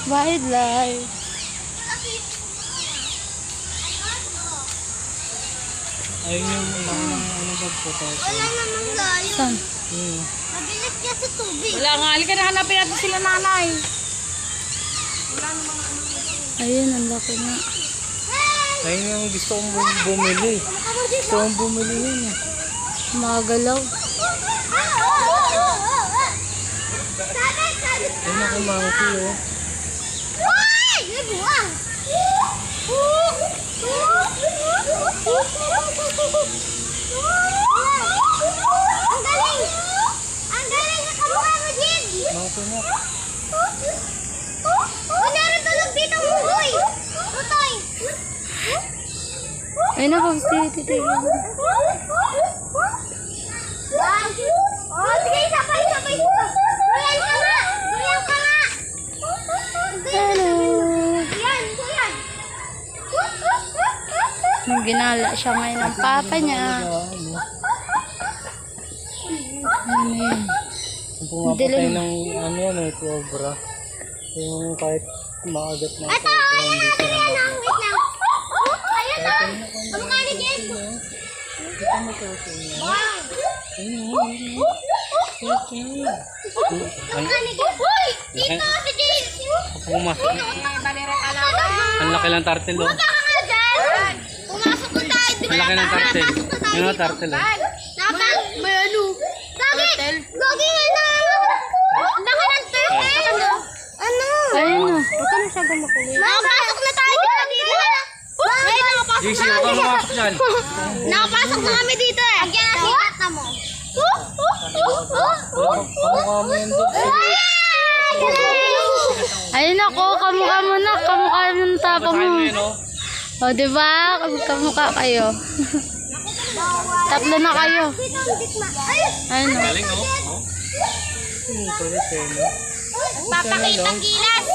Wildlife. Ayun yung ano pagputo. Wala namang layo. Saan? Mabilis niya sa tubig. Wala nga, halika na hanapin natin sila nanay. Ayun, ang laki na. Ayun yung gusto kong bumili. Gusto kong bumili yun eh. Mga galaw. Ayun ako monkey oh. Uy! May buwang! Ang galing! Ang galing na kamukha mo, Jid! Monkey na. Meron tulog dito, Uy! Tutoy! Ayun na, titi. Oh, sige, sabay. Kuyan ka nga! Hello. Kuyan! Ginala siya ngayon ng papa niya. Ano yun? Kung pumapatay ng ano yan eh, cobra. Yung kahit maagat na Ito! cobra, hindi siya Ayan lang, wait lang. Ayan na! Kamukha ni Jid! Kita mo ito sa inyo. Wow! Kamukha ni Jid! Uy! Dito si Jid! Pumasok. Ang laki ng turtle oh. Punta ka nga dyan! Pumasok na tayo, di ba? Ang laki ng turtle. Napasok na tayo. Yung turtle oh. May ano? Gagi nga na! Ang laki ng turtle! Ano? Ayun na. Nakapasok na tayo dito! Ay, nakapasok Easy, na huwag kami. kang pumasok dyan. Nakapasok na kami dito eh. Agyan na sinata mo. Kamukha mo yung dog. Ayun ako, kamukha mo na. Kamukha ng tapa Basahin mo mo. yun oh. O, diba? Kamukha kayo. Tatlo na kayo. Ayun na. Galing oh. Kulit eh no. Papakitang gilas.